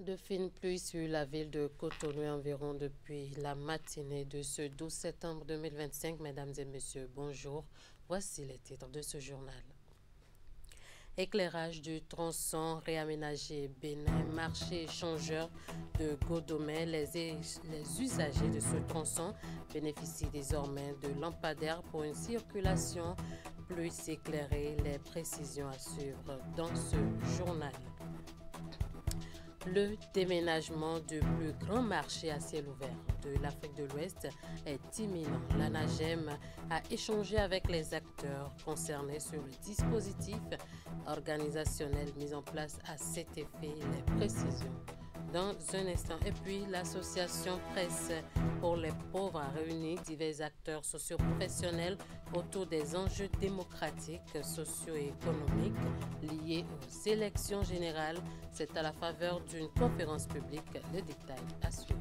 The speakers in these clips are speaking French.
De fines pluies sur la ville de Cotonou environ depuis la matinée de ce 12 septembre 2025. Mesdames et messieurs, bonjour. Voici les titres de ce journal. Éclairage du tronçon réaménagé Bénin, marché échangeur de Godomais. Les usagers de ce tronçon bénéficient désormais de lampadaires pour une circulation plus éclairée. Les précisions à suivre dans ce journal. Le déménagement du plus grand marché à ciel ouvert de l'Afrique de l'Ouest est imminent. L'ANAGEM a échangé avec les acteurs concernés sur le dispositif organisationnel mis en place à cet effet. Les précisions dans un instant. Et puis, l'association Presse pour les pauvres a réuni divers acteurs socio-professionnels autour des enjeux démocratiques, socio-économiques liés aux élections générales. C'est à la faveur d'une conférence publique. Le détail à suivre.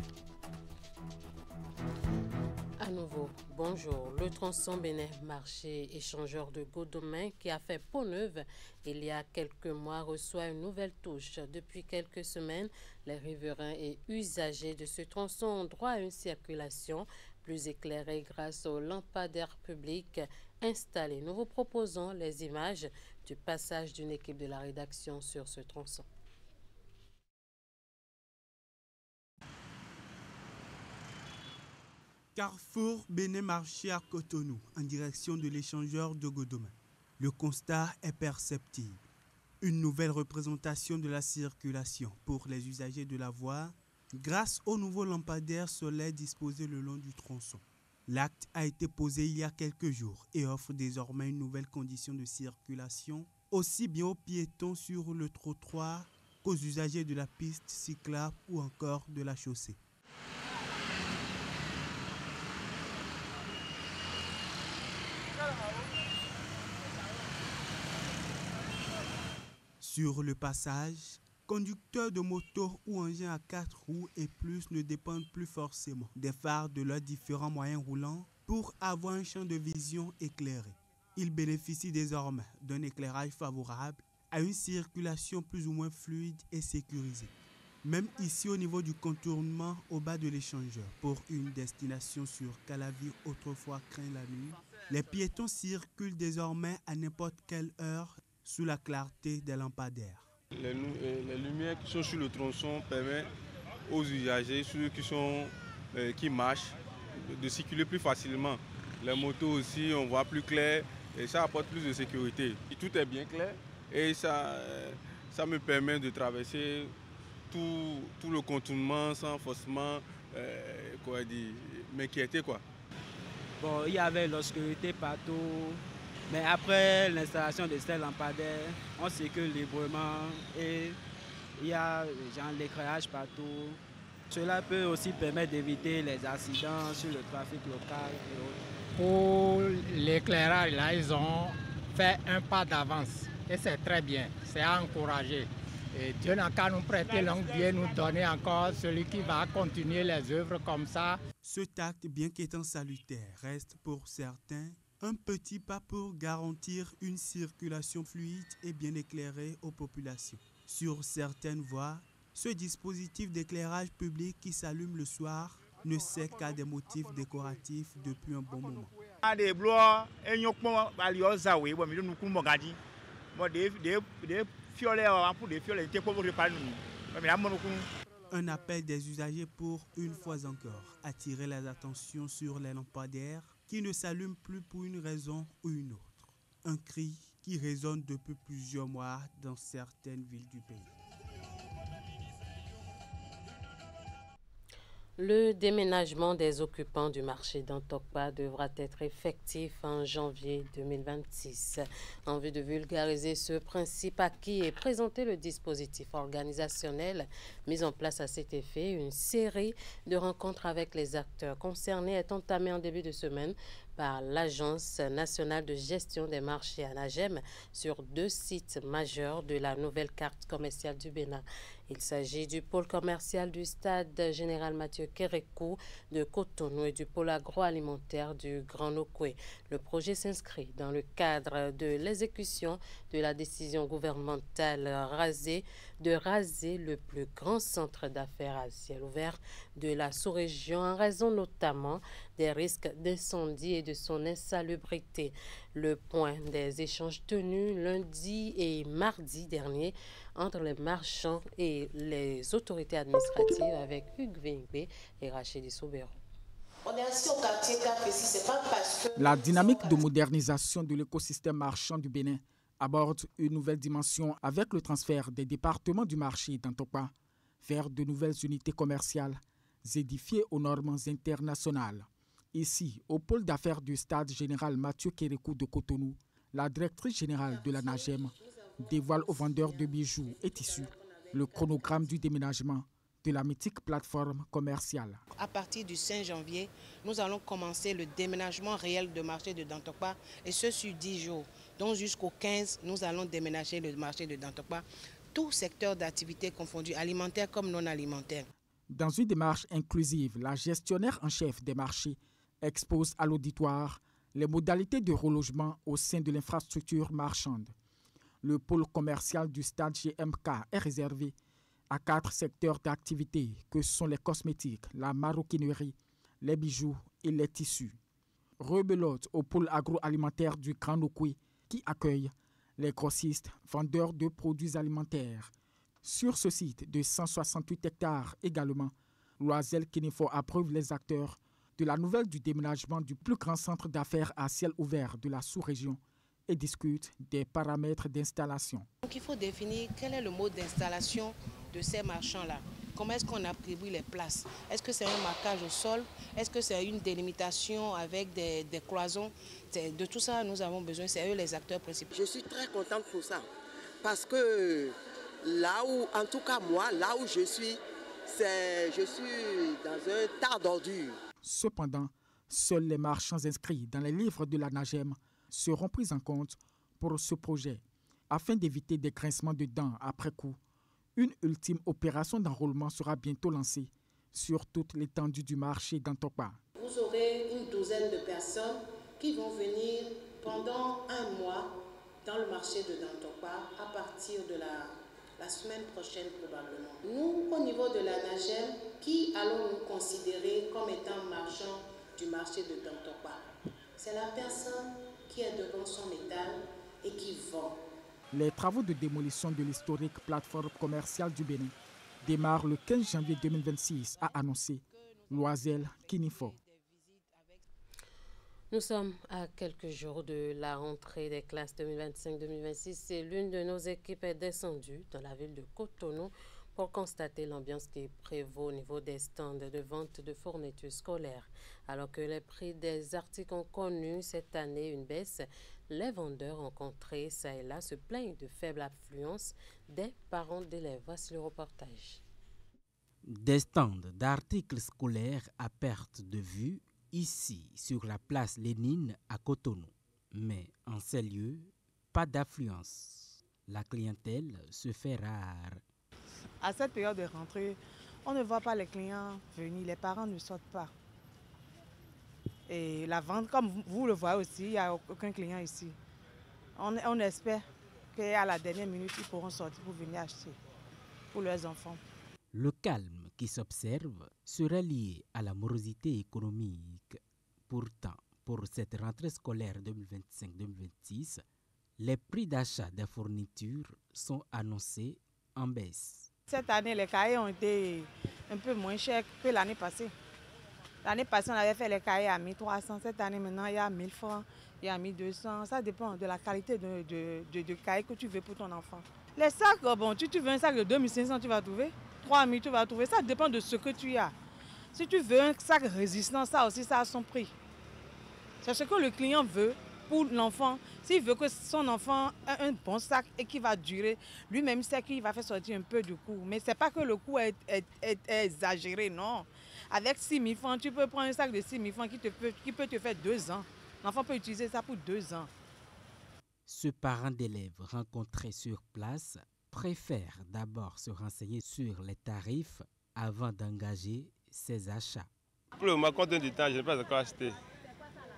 À nouveau, bonjour. Le tronçon Bénin, marché échangeur de Godomais qui a fait peau neuve il y a quelques mois, reçoit une nouvelle touche. Depuis quelques semaines, les riverains et usagers de ce tronçon ont droit à une circulation plus éclairée grâce aux lampadaires publics installés. Nous vous proposons les images du passage d'une équipe de la rédaction sur ce tronçon. Carrefour Bénin marché à Cotonou, en direction de l'échangeur de Godomais. Le constat est perceptible. Une nouvelle représentation de la circulation pour les usagers de la voie grâce aux nouveaux lampadaires solaires disposés le long du tronçon. L'acte a été posé il y a quelques jours et offre désormais une nouvelle condition de circulation, aussi bien aux piétons sur le trottoir qu'aux usagers de la piste cyclable ou encore de la chaussée. Sur le passage, conducteurs de motos ou engins à 4 roues et plus ne dépendent plus forcément des phares de leurs différents moyens roulants pour avoir un champ de vision éclairé. Ils bénéficient désormais d'un éclairage favorable à une circulation plus ou moins fluide et sécurisée. Même ici au niveau du contournement au bas de l'échangeur, pour une destination sur Calavi autrefois craint la nuit, les piétons circulent désormais à n'importe quelle heure sous la clarté des lampadaires. Les lumières qui sont sur le tronçon permettent aux usagers, ceux qui marchent, de circuler plus facilement. Les motos aussi, on voit plus clair et ça apporte plus de sécurité. Tout est bien clair et ça me permet de traverser tout le contournement sans forcément m'inquiéter. Bon, il y avait l'obscurité partout. Mais après l'installation de ces lampadaires, on circule librement et il y a l'éclairage partout. Cela peut aussi permettre d'éviter les accidents sur le trafic local et autres. Pour l'éclairage, là, ils ont fait un pas d'avance et c'est très bien, c'est à encourager. Et Dieu n'a qu'à nous prêter longue vie et nous donner encore celui qui va continuer les œuvres comme ça. Cet acte, bien qu'étant salutaire, reste pour certains un petit pas pour garantir une circulation fluide et bien éclairée aux populations. Sur certaines voies, ce dispositif d'éclairage public qui s'allume le soir ne sert qu'à des motifs décoratifs depuis un bon moment. Un appel des usagers pour, une fois encore, attirer les attentions sur les lampadaires qui ne s'allument plus pour une raison ou une autre. Un cri qui résonne depuis plusieurs mois dans certaines villes du pays. Le déménagement des occupants du marché d'Antokpa devra être effectif en janvier 2026. En vue de vulgariser ce principe acquis et présenter le dispositif organisationnel mis en place à cet effet, une série de rencontres avec les acteurs concernés est entamée en début de semaine par l'Agence nationale de gestion des marchés ANAGEM sur 2 sites majeurs de la nouvelle carte commerciale du Bénin. Il s'agit du pôle commercial du stade général Mathieu Kérékou de Cotonou et du pôle agroalimentaire du Grand Nokoué. Le projet s'inscrit dans le cadre de l'exécution de la décision gouvernementale de raser le plus grand centre d'affaires à ciel ouvert de la sous-région en raison notamment des risques d'incendie et de son insalubrité. Le point des échanges tenus lundi et mardi dernier entre les marchands et les autorités administratives avec Hugues Vingbe et Rachidi Soubero. La dynamique de modernisation de l'écosystème marchand du Bénin aborde une nouvelle dimension avec le transfert des départements du marché d'Antokpa vers de nouvelles unités commerciales édifiées aux normes internationales. Ici, au pôle d'affaires du stade général Mathieu Kérékou de Cotonou, la directrice générale de l'ANAGEM dévoile aux vendeurs de bijoux et tissus le chronogramme du déménagement de la mythique plateforme commerciale. À partir du 5 janvier, nous allons commencer le déménagement réel du marché de Dantokpa et ce sur 10 jours. Donc jusqu'au 15, nous allons déménager le marché de Dantokpa, tout secteur d'activité confondu, alimentaire comme non alimentaire. Dans une démarche inclusive, la gestionnaire en chef des marchés expose à l'auditoire les modalités de relogement au sein de l'infrastructure marchande. Le pôle commercial du stade GMK est réservé à 4 secteurs d'activité que sont les cosmétiques, la maroquinerie, les bijoux et les tissus. Rebelote au pôle agroalimentaire du Grand Nokoué qui accueille les grossistes vendeurs de produits alimentaires. Sur ce site de 168 hectares également, Loisel Kinifo approuve les acteurs de la nouvelle du déménagement du plus grand centre d'affaires à ciel ouvert de la sous-région et discute des paramètres d'installation. Donc il faut définir quel est le mode d'installation de ces marchands-là. Comment est-ce qu'on attribue les places? Est-ce que c'est un marquage au sol? Est-ce que c'est une délimitation avec des cloisons? De tout ça, nous avons besoin, c'est eux les acteurs principaux. Je suis très contente pour ça, parce que là où, en tout cas moi, là où je suis dans un tas d'ordures. Cependant, seuls les marchands inscrits dans les livres de l'ANAGEM seront pris en compte pour ce projet, afin d'éviter des grincements de dents après coup. Une ultime opération d'enrôlement sera bientôt lancée sur toute l'étendue du marché d'Antokpa. Vous aurez une douzaine de personnes qui vont venir pendant un mois dans le marché de Dantokpa à partir de la semaine prochaine probablement. Nous, au niveau de l'ANAGEM, qui allons nous considérer comme étant marchand du marché de Dantokpa? C'est la personne qui est devant son étal et qui vend. Les travaux de démolition de l'historique plateforme commerciale du Bénin démarrent le 15 janvier 2026, a annoncé Loisel Kinifo. Nous sommes à quelques jours de la rentrée des classes 2025-2026 et l'une de nos équipes est descendue dans la ville de Cotonou pour constater l'ambiance qui prévaut au niveau des stands de vente de fournitures scolaires. Alors que les prix des articles ont connu cette année une baisse, les vendeurs rencontrés ça et là se plaignent de faible affluence des parents d'élèves. Voici le reportage. Des stands d'articles scolaires à perte de vue ici sur la place Lénine à Cotonou. Mais en ces lieux, pas d'affluence. La clientèle se fait rare. À cette période de rentrée, on ne voit pas les clients venir, les parents ne sortent pas. Et la vente, comme vous le voyez aussi, il n'y a aucun client ici. On espère qu'à la dernière minute, ils pourront sortir pour venir acheter pour leurs enfants. Le calme qui s'observe serait lié à la morosité économique. Pourtant, pour cette rentrée scolaire 2025-2026, les prix d'achat des fournitures sont annoncés en baisse. Cette année, les cahiers ont été un peu moins chers que l'année passée. L'année passée, on avait fait les cahiers à 1300. Cette année, maintenant, il y a 1000 francs, il y a 1200. Ça dépend de la qualité de cahier que tu veux pour ton enfant. Les sacs, bon, tu veux un sac de 2500, tu vas trouver. 3000, tu vas trouver. Ça dépend de ce que tu as. Si tu veux un sac résistant, ça aussi, ça a son prix. C'est ce que le client veut pour l'enfant. S'il veut que son enfant ait un bon sac et qui va durer, lui-même sait qu'il va faire sortir un peu du coût. Mais ce n'est pas que le coût est exagéré, non. Avec 6 000 francs, tu peux prendre un sac de 6 000 francs qui peut te faire 2 ans. L'enfant peut utiliser ça pour 2 ans. Ce parent d'élèves rencontré sur place préfère d'abord se renseigner sur les tarifs avant d'engager ses achats. Pour le moment, compte du temps, je n'ai pas encore acheté.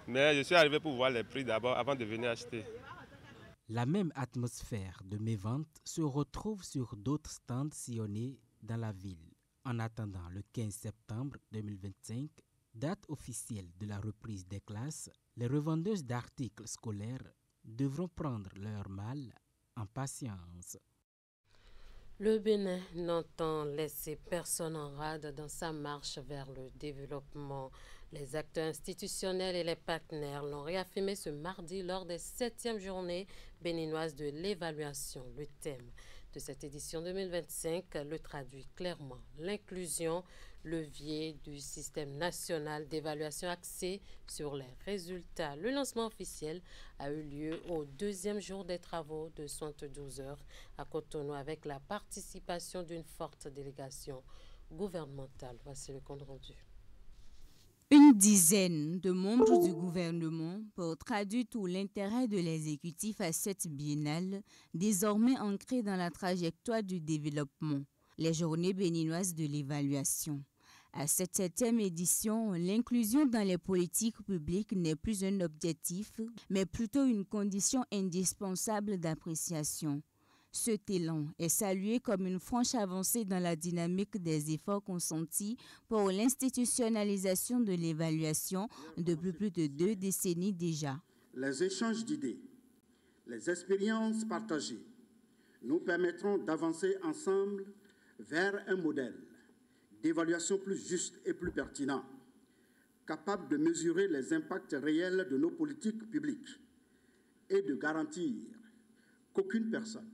Mais je suis arrivé pour voir les prix d'abord avant de venir acheter. La même atmosphère de mévente se retrouve sur d'autres stands sillonnés dans la ville. En attendant le 15 septembre 2025, date officielle de la reprise des classes, les revendeuses d'articles scolaires devront prendre leur mal en patience. Le Bénin n'entend laisser personne en rade dans sa marche vers le développement. Les acteurs institutionnels et les partenaires l'ont réaffirmé ce mardi lors des 7e journées béninoises de l'évaluation. Le thème de cette édition 2025 le traduit clairement. L'inclusion, levier du système national d'évaluation axé sur les résultats. Le lancement officiel a eu lieu au 2e jour des travaux de 72 heures à Cotonou avec la participation d'une forte délégation gouvernementale. Voici le compte rendu. Une dizaine de membres du gouvernement pour traduire tout l'intérêt de l'exécutif à cette biennale, désormais ancrée dans la trajectoire du développement, les journées béninoises de l'évaluation. À cette 7e édition, l'inclusion dans les politiques publiques n'est plus un objectif, mais plutôt une condition indispensable d'appréciation. Cet élan est salué comme une franche avancée dans la dynamique des efforts consentis pour l'institutionnalisation de l'évaluation depuis plus de 2 décennies déjà. Les échanges d'idées, les expériences partagées nous permettront d'avancer ensemble vers un modèle d'évaluation plus juste et plus pertinent, capable de mesurer les impacts réels de nos politiques publiques et de garantir qu'aucune personne,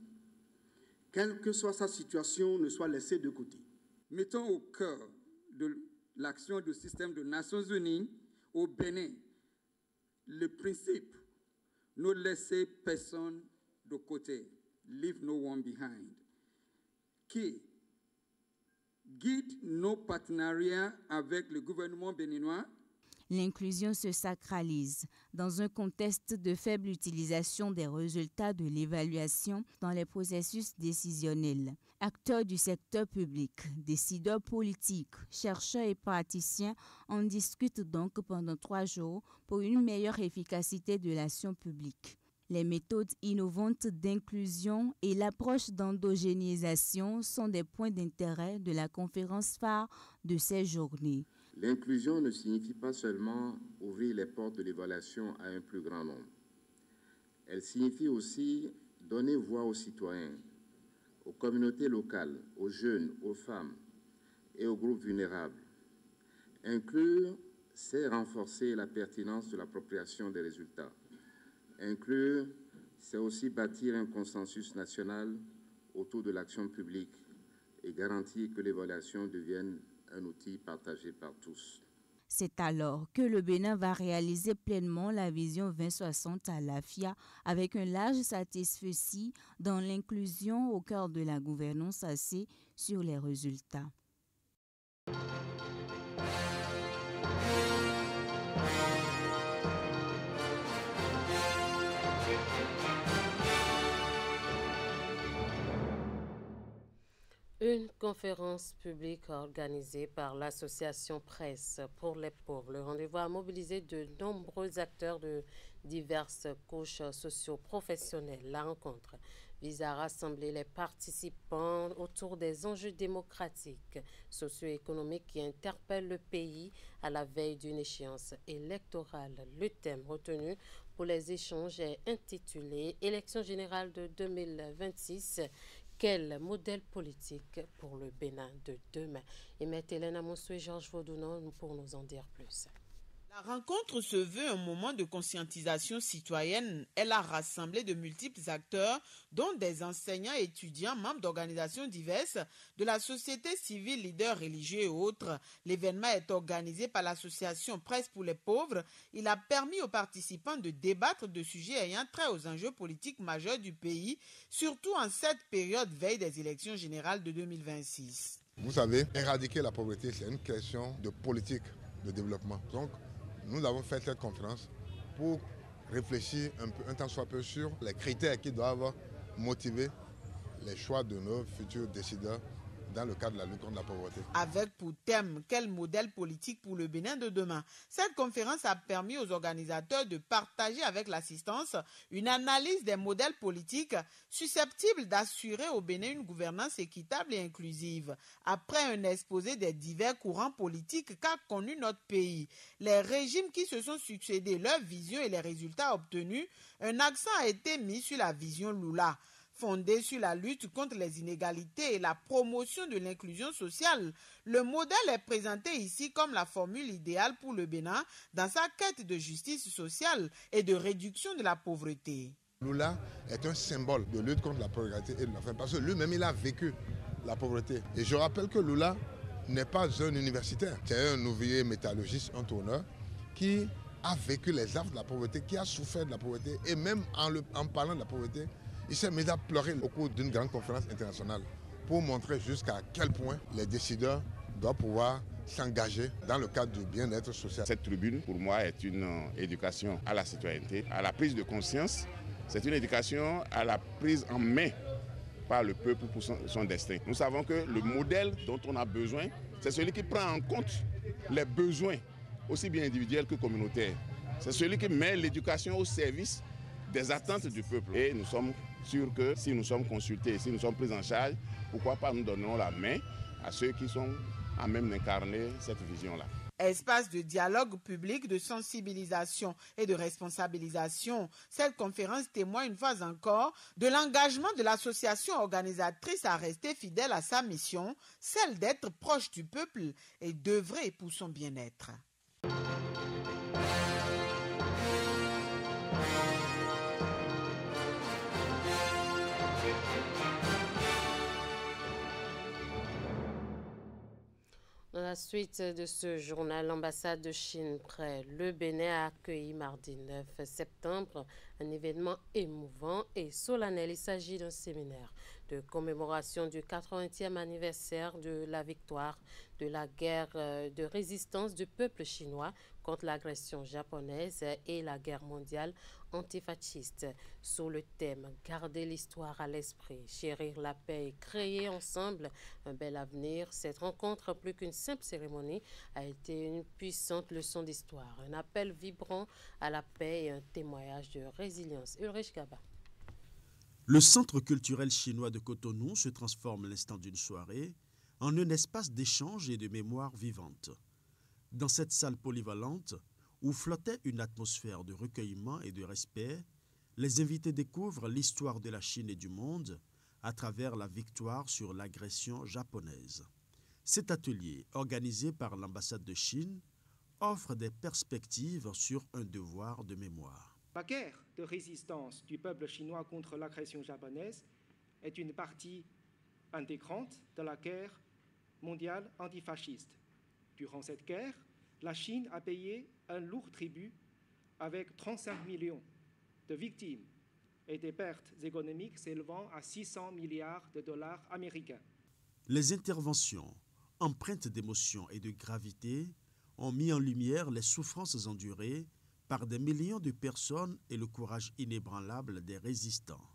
quelle que soit sa situation, ne soit laissée de côté. Mettons au cœur de l'action du système des Nations Unies au Bénin le principe « ne laisser personne de côté », « leave no one behind », qui guide nos partenariats avec le gouvernement béninois. L'inclusion se sacralise dans un contexte de faible utilisation des résultats de l'évaluation dans les processus décisionnels. Acteurs du secteur public, décideurs politiques, chercheurs et praticiens en discutent donc pendant 3 jours pour une meilleure efficacité de l'action publique. Les méthodes innovantes d'inclusion et l'approche d'endogénisation sont des points d'intérêt de la conférence phare de ces journées. L'inclusion ne signifie pas seulement ouvrir les portes de l'évaluation à un plus grand nombre. Elle signifie aussi donner voix aux citoyens, aux communautés locales, aux jeunes, aux femmes et aux groupes vulnérables. Inclure, c'est renforcer la pertinence de l'appropriation des résultats. Inclure, c'est aussi bâtir un consensus national autour de l'action publique et garantir que l'évaluation devienne un outil partagé par tous. C'est alors que le Bénin va réaliser pleinement la vision 2060 à l'AFIA avec un large satisfecit dans l'inclusion au cœur de la gouvernance axée sur les résultats. Une conférence publique organisée par l'association Presse pour les pauvres. Le rendez-vous a mobilisé de nombreux acteurs de diverses couches socio-professionnelles. La rencontre vise à rassembler les participants autour des enjeux démocratiques, socio-économiques qui interpellent le pays à la veille d'une échéance électorale. Le thème retenu pour les échanges est intitulé « Élection générale de 2026 ». Quel modèle politique pour le Bénin de demain? Et Maître Hélène Amonsou et Georges Vaudounon pour nous en dire plus. La rencontre se veut un moment de conscientisation citoyenne. Elle a rassemblé de multiples acteurs, dont des enseignants, étudiants, membres d'organisations diverses, de la société civile, leaders religieux et autres. L'événement est organisé par l'association Presse pour les pauvres. Il a permis aux participants de débattre de sujets ayant trait aux enjeux politiques majeurs du pays, surtout en cette période veille des élections générales de 2026. Vous savez, éradiquer la pauvreté, c'est une question de politique de développement. Donc, nous avons fait cette conférence pour réfléchir un tant soit peu sur les critères qui doivent motiver les choix de nos futurs décideurs dans le cadre de la lutte contre la pauvreté. Avec pour thème quel modèle politique pour le Bénin de demain. Cette conférence a permis aux organisateurs de partager avec l'assistance une analyse des modèles politiques susceptibles d'assurer au Bénin une gouvernance équitable et inclusive. Après un exposé des divers courants politiques qu'a connu notre pays, les régimes qui se sont succédés, leurs visions et les résultats obtenus, un accent a été mis sur la vision Lula. Fondé sur la lutte contre les inégalités et la promotion de l'inclusion sociale, le modèle est présenté ici comme la formule idéale pour le Bénin dans sa quête de justice sociale et de réduction de la pauvreté. Lula est un symbole de lutte contre la pauvreté et de la faim parce que lui-même il a vécu la pauvreté. Et je rappelle que Lula n'est pas un universitaire, c'est un ouvrier métallurgiste, un tourneur qui a vécu les affres de la pauvreté, qui a souffert de la pauvreté et même en parlant de la pauvreté, il s'est mis à pleurer au cours d'une grande conférence internationale pour montrer jusqu'à quel point les décideurs doivent pouvoir s'engager dans le cadre du bien-être social. Cette tribune, pour moi, est une éducation à la citoyenneté, à la prise de conscience. C'est une éducation à la prise en main par le peuple pour son destin. Nous savons que le modèle dont on a besoin, c'est celui qui prend en compte les besoins, aussi bien individuels que communautaires. C'est celui qui met l'éducation au service des attentes du peuple. Et nous sommes sûrs que si nous sommes consultés, si nous sommes pris en charge, pourquoi pas nous donnons la main à ceux qui sont à même d'incarner cette vision-là. Espace de dialogue public, de sensibilisation et de responsabilisation. Cette conférence témoigne une fois encore de l'engagement de l'association organisatrice à rester fidèle à sa mission, celle d'être proche du peuple et d'œuvrer pour son bien-être. Dans la suite de ce journal, l'ambassade de Chine près le Bénin a accueilli mardi 9 septembre un événement émouvant et solennel. Il s'agit d'un séminaire de commémoration du 80e anniversaire de la victoire de la guerre de résistance du peuple chinois contre l'agression japonaise et la guerre mondiale antifasciste. Sous le thème « Garder l'histoire à l'esprit, chérir la paix et créer ensemble un bel avenir », cette rencontre, plus qu'une simple cérémonie, a été une puissante leçon d'histoire, un appel vibrant à la paix et un témoignage de résilience. Ulrich Gaba. Le centre culturel chinois de Cotonou se transforme à l'instant d'une soirée en un espace d'échange et de mémoire vivante. Dans cette salle polyvalente, où flottait une atmosphère de recueillement et de respect, les invités découvrent l'histoire de la Chine et du monde à travers la victoire sur l'agression japonaise. Cet atelier, organisé par l'ambassade de Chine, offre des perspectives sur un devoir de mémoire. La guerre de résistance du peuple chinois contre l'agression japonaise est une partie intégrante de la guerre mondiale antifasciste. Durant cette guerre, la Chine a payé un lourd tribut avec 35 millions de victimes et des pertes économiques s'élevant à 600 milliards de dollars américains. Les interventions, empreintes d'émotion et de gravité, ont mis en lumière les souffrances endurées par des millions de personnes et le courage inébranlable des résistants.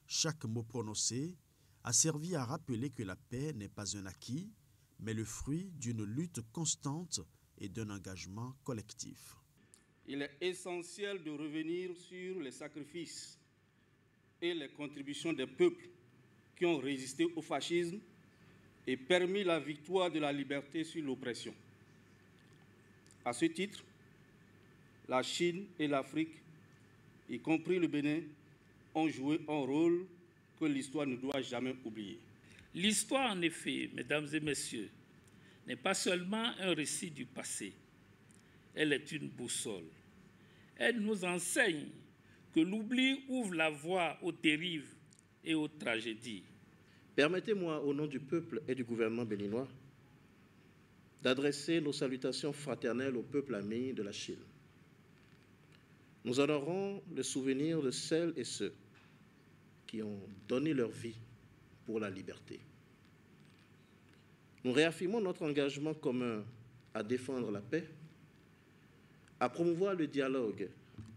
Chaque mot prononcé a servi à rappeler que la paix n'est pas un acquis, mais le fruit d'une lutte constante et d'un engagement collectif. Il est essentiel de revenir sur les sacrifices et les contributions des peuples qui ont résisté au fascisme et permis la victoire de la liberté sur l'oppression. À ce titre, la Chine et l'Afrique, y compris le Bénin, ont joué un rôle que l'histoire ne doit jamais oublier. L'histoire, en effet, mesdames et messieurs, n'est pas seulement un récit du passé, elle est une boussole. Elle nous enseigne que l'oubli ouvre la voie aux dérives et aux tragédies. Permettez-moi, au nom du peuple et du gouvernement béninois, d'adresser nos salutations fraternelles au peuple ami de la Chine. Nous honorons le souvenir de celles et ceux qui ont donné leur vie pour la liberté. Nous réaffirmons notre engagement commun à défendre la paix, à promouvoir le dialogue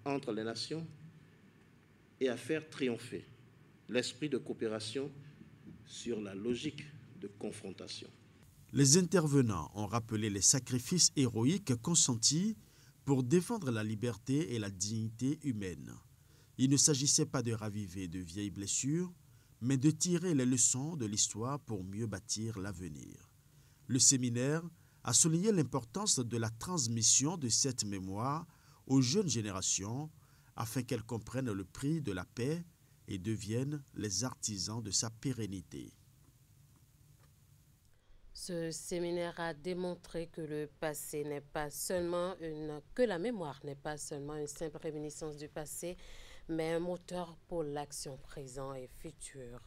entre les nations et à faire triompher l'esprit de coopération sur la logique de confrontation. Les intervenants ont rappelé les sacrifices héroïques consentis pour défendre la liberté et la dignité humaine. Il ne s'agissait pas de raviver de vieilles blessures, mais de tirer les leçons de l'histoire pour mieux bâtir l'avenir. Le séminaire a souligné l'importance de la transmission de cette mémoire aux jeunes générations afin qu'elles comprennent le prix de la paix et deviennent les artisans de sa pérennité. Ce séminaire a démontré que le passé n'est pas seulement que la mémoire n'est pas seulement une simple réminiscence du passé, mais un moteur pour l'action présente et future.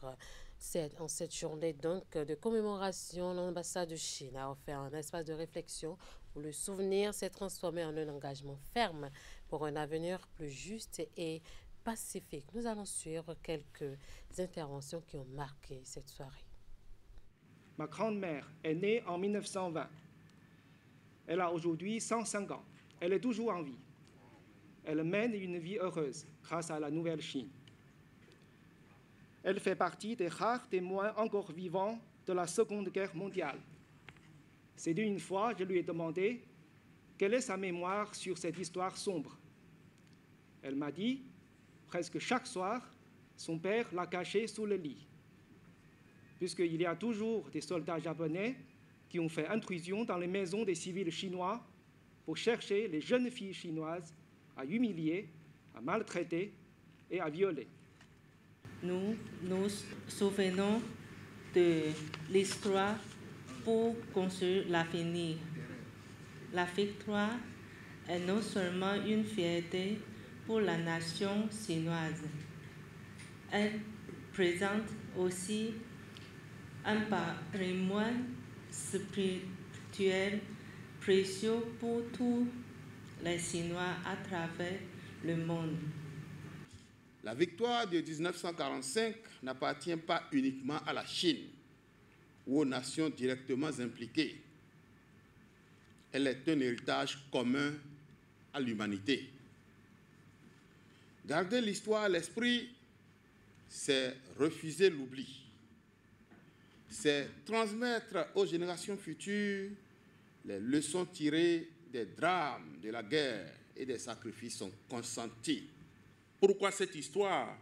En cette journée donc de commémoration, l'ambassade de Chine a offert un espace de réflexion où le souvenir s'est transformé en un engagement ferme pour un avenir plus juste et pacifique. Nous allons suivre quelques interventions qui ont marqué cette soirée. Ma grand-mère est née en 1920. Elle a aujourd'hui 105 ans. Elle est toujours en vie. Elle mène une vie heureuse grâce à la Nouvelle Chine. Elle fait partie des rares témoins encore vivants de la Seconde Guerre mondiale. C'est une fois, je lui ai demandé quelle est sa mémoire sur cette histoire sombre. Elle m'a dit, presque chaque soir, son père l'a cachée sous le lit, puisqu'il y a toujours des soldats japonais qui ont fait intrusion dans les maisons des civils chinois pour chercher les jeunes filles chinoises à humilier, à maltraiter et à violer. Nous nous souvenons de l'histoire pour construire l'avenir. La victoire est non seulement une fierté pour la nation chinoise, elle présente aussi un patrimoine spirituel précieux pour tous les Chinois à travers le monde. La victoire de 1945 n'appartient pas uniquement à la Chine ou aux nations directement impliquées. Elle est un héritage commun à l'humanité. Garder l'histoire à l'esprit, c'est refuser l'oubli. C'est transmettre aux générations futures les leçons tirées des drames de la guerre et des sacrifices consentis. Pourquoi cette histoire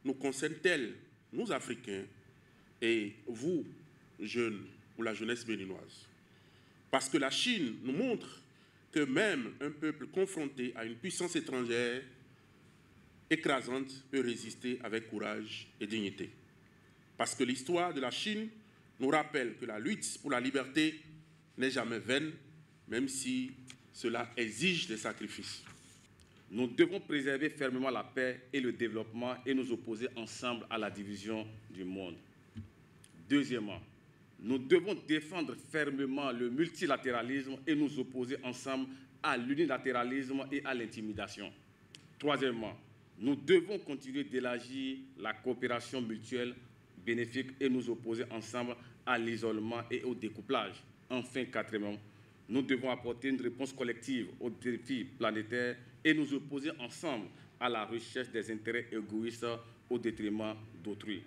nous concerne-t-elle, nous Africains, et vous, jeunes, ou la jeunesse béninoise? Parce que la Chine nous montre que même un peuple confronté à une puissance étrangère écrasante peut résister avec courage et dignité. Parce que l'histoire de la Chine nous rappelle que la lutte pour la liberté n'est jamais vaine, même si cela exige des sacrifices. Nous devons préserver fermement la paix et le développement et nous opposer ensemble à la division du monde. Deuxièmement, nous devons défendre fermement le multilatéralisme et nous opposer ensemble à l'unilatéralisme et à l'intimidation. Troisièmement, nous devons continuer d'élargir la coopération mutuelle bénéfique et nous opposer ensemble à l'isolement et au découplage. Enfin, quatrièmement, nous devons apporter une réponse collective aux défis planétaires et nous opposer ensemble à la recherche des intérêts égoïstes au détriment d'autrui.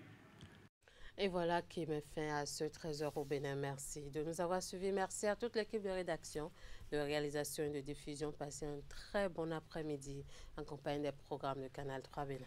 Et voilà qui met fin à ce Trésor au Bénin. Merci de nous avoir suivis. Merci à toute l'équipe de rédaction, de réalisation et de diffusion. Passez un très bon après-midi en compagnie des programmes de Canal 3 Bénin.